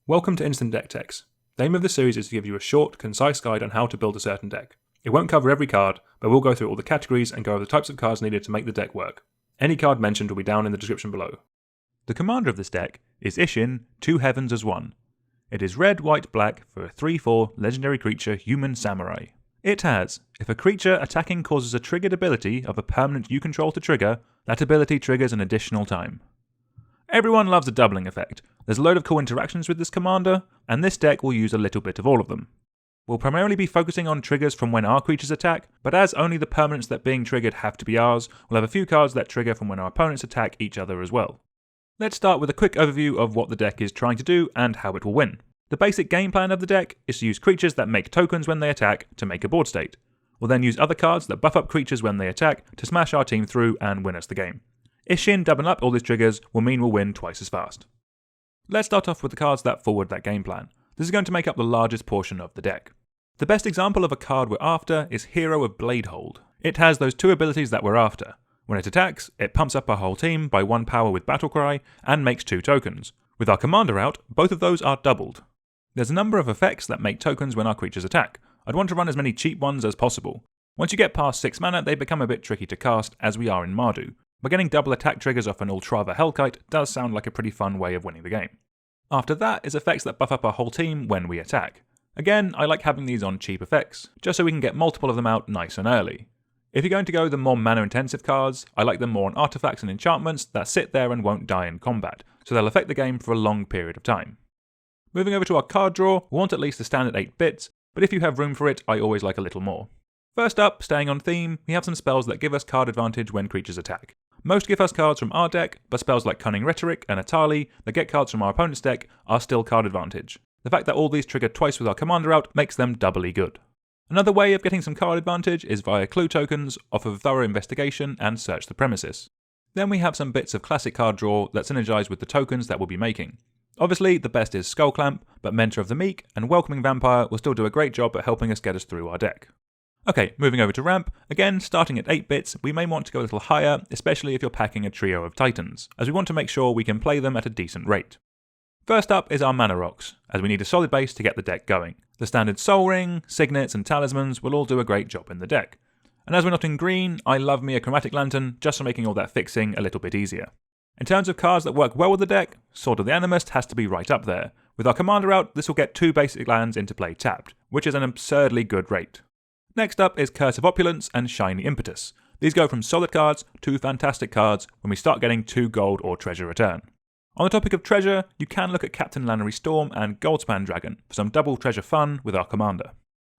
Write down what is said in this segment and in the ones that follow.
Welcome to Instant Deck Techs. The aim of this series is to give you a short, concise guide on how to build a certain deck. It won't cover every card, but we'll go through all the categories and go over the types of cards needed to make the deck work. Any card mentioned will be down in the description below. The commander of this deck is Isshin, 2 heavens as 1. It is red, white, black for a 3/4 legendary creature human samurai. It has, if a creature attacking causes a triggered ability of a permanent you control to trigger, that ability triggers an additional time. Everyone loves a doubling effect. There's a load of cool interactions with this commander, and this deck will use a little bit of all of them. We'll primarily be focusing on triggers from when our creatures attack, but as only the permanents that being triggered have to be ours, we'll have a few cards that trigger from when our opponents attack each other as well. Let's start with a quick overview of what the deck is trying to do and how it will win. The basic game plan of the deck is to use creatures that make tokens when they attack to make a board state. We'll then use other cards that buff up creatures when they attack to smash our team through and win us the game. Isshin doubling up all these triggers will mean we'll win twice as fast. Let's start off with the cards that forward that game plan. This is going to make up the largest portion of the deck. The best example of a card we're after is Hero of Bladehold. It has those two abilities that we're after. When it attacks, it pumps up our whole team by 1 power with Battlecry and makes 2 tokens. With our commander out, both of those are doubled. There's a number of effects that make tokens when our creatures attack. I'd want to run as many cheap ones as possible. Once you get past 6 mana, they become a bit tricky to cast, as we are in Mardu. But getting double attack triggers off an Utvara Hellkite does sound like a pretty fun way of winning the game. After that is effects that buff up our whole team when we attack. Again, I like having these on cheap effects, just so we can get multiple of them out nice and early. If you're going to go the more mana intensive cards, I like them more on artifacts and enchantments that sit there and won't die in combat, so they'll affect the game for a long period of time. Moving over to our card draw, we want at least the standard 8 bits, but if you have room for it, I always like a little more. First up, staying on theme, we have some spells that give us card advantage when creatures attack. Most give us cards from our deck, but spells like Cunning Rhetoric and Adeline that get cards from our opponent's deck are still card advantage. The fact that all these trigger twice with our commander out makes them doubly good. Another way of getting some card advantage is via clue tokens off of Thorough Investigation and Search the Premises. Then we have some bits of classic card draw that synergize with the tokens that we'll be making. Obviously, the best is Skullclamp, but Mentor of the Meek and Welcoming Vampire will still do a great job at helping us get us through our deck. Okay, moving over to ramp, again starting at 8 bits, we may want to go a little higher, especially if you're packing a trio of titans, as we want to make sure we can play them at a decent rate. First up is our mana rocks, as we need a solid base to get the deck going. The standard Soul Ring, Signets and Talismans will all do a great job in the deck. And as we're not in green, I love me a Chromatic Lantern just for making all that fixing a little bit easier. In terms of cards that work well with the deck, Sword of the Animist has to be right up there. With our commander out, this will get 2 basic lands into play tapped, which is an absurdly good rate. Next up is Curse of Opulence and Shiny Impetus. These go from solid cards to fantastic cards when we start getting 2 gold or treasure return. On the topic of treasure, you can look at Captain Lannery Storm and Goldspan Dragon for some double treasure fun with our commander.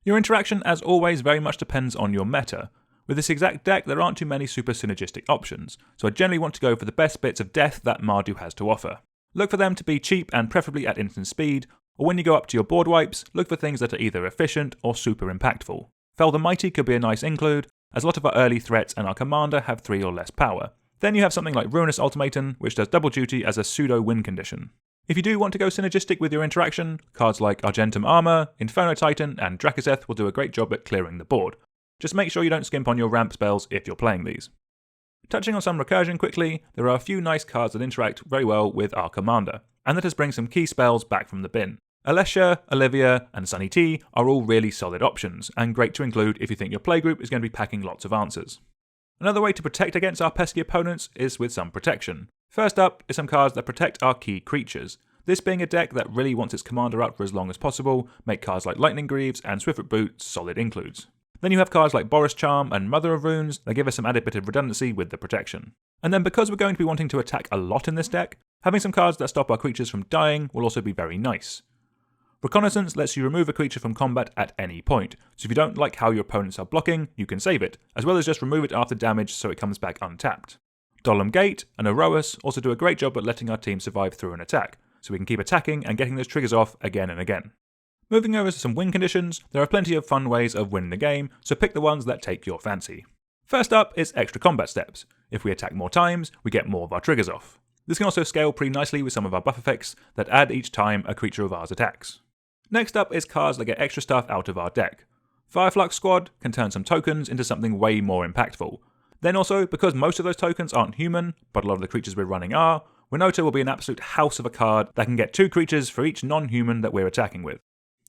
Your interaction, as always, very much depends on your meta. With this exact deck, there aren't too many super synergistic options, so I generally want to go for the best bits of death that Mardu has to offer. Look for them to be cheap and preferably at instant speed, or when you go up to your board wipes, look for things that are either efficient or super impactful. Fell the Mighty could be a nice include, as a lot of our early threats and our commander have 3 or less power. Then you have something like Ruinous Ultimatum, which does double duty as a pseudo win condition. If you do want to go synergistic with your interaction, cards like Argentum Armor, Inferno Titan, and Drakaseth will do a great job at clearing the board. Just make sure you don't skimp on your ramp spells if you're playing these. Touching on some recursion quickly, there are a few nice cards that interact very well with our commander, and let us bring some key spells back from the bin. Alessia, Olivia, and Sunny T are all really solid options, and great to include if you think your playgroup is going to be packing lots of answers. Another way to protect against our pesky opponents is with some protection. First up is some cards that protect our key creatures. This being a deck that really wants its commander out for as long as possible, make cards like Lightning Greaves and Swiftfoot Boot solid includes. Then you have cards like Boris Charm and Mother of Runes that give us some added bit of redundancy with the protection. And then because we're going to be wanting to attack a lot in this deck, having some cards that stop our creatures from dying will also be very nice. Reconnaissance lets you remove a creature from combat at any point, so if you don't like how your opponents are blocking, you can save it, as well as just remove it after damage so it comes back untapped. Dollum Gate and Erois also do a great job at letting our team survive through an attack, so we can keep attacking and getting those triggers off again and again. Moving over to some win conditions, there are plenty of fun ways of winning the game, so pick the ones that take your fancy. First up is extra combat steps. If we attack more times, we get more of our triggers off. This can also scale pretty nicely with some of our buff effects that add each time a creature of ours attacks. Next up is cards that get extra stuff out of our deck. Fireflux Squad can turn some tokens into something way more impactful. Then also, because most of those tokens aren't human, but a lot of the creatures we're running are, Winota will be an absolute house of a card that can get 2 creatures for each non-human that we're attacking with.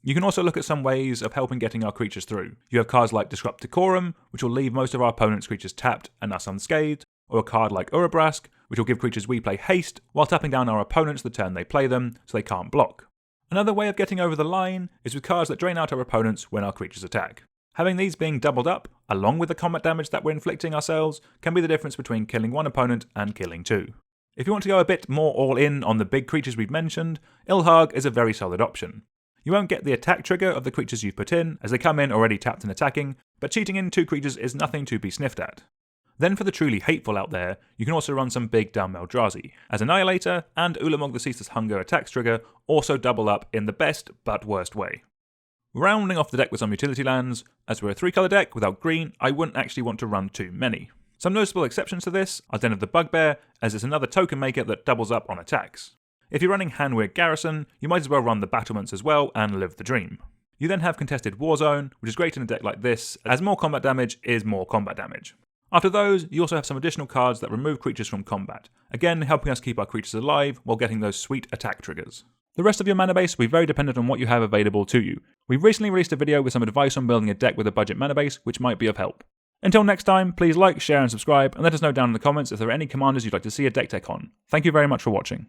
You can also look at some ways of helping getting our creatures through. You have cards like Disrupt Decorum, which will leave most of our opponent's creatures tapped and us unscathed, or a card like Urabrask, which will give creatures we play haste while tapping down our opponents the turn they play them so they can't block. Another way of getting over the line is with cards that drain out our opponents when our creatures attack. Having these being doubled up, along with the combat damage that we're inflicting ourselves, can be the difference between killing one opponent and killing 2. If you want to go a bit more all in on the big creatures we've mentioned, Ilharg is a very solid option. You won't get the attack trigger of the creatures you've put in, as they come in already tapped and attacking, but cheating in 2 creatures is nothing to be sniffed at. Then for the truly hateful out there, you can also run some big dumb Eldrazi, as Annihilator and Ulamog the Ceaseless Hunger attacks trigger also double up in the best but worst way. Rounding off the deck with some utility lands, as we're a 3-colour deck without green, I wouldn't actually want to run too many. Some noticeable exceptions to this are Den of the Bugbear, as it's another token maker that doubles up on attacks. If you're running Hanweir Garrison, you might as well run the Battlements as well and live the dream. You then have Contested Warzone, which is great in a deck like this, as more combat damage is more combat damage. After those, you also have some additional cards that remove creatures from combat, again helping us keep our creatures alive while getting those sweet attack triggers. The rest of your mana base will be very dependent on what you have available to you. We've recently released a video with some advice on building a deck with a budget mana base, which might be of help. Until next time, please like, share and subscribe, and let us know down in the comments if there are any commanders you'd like to see a deck tech on. Thank you very much for watching.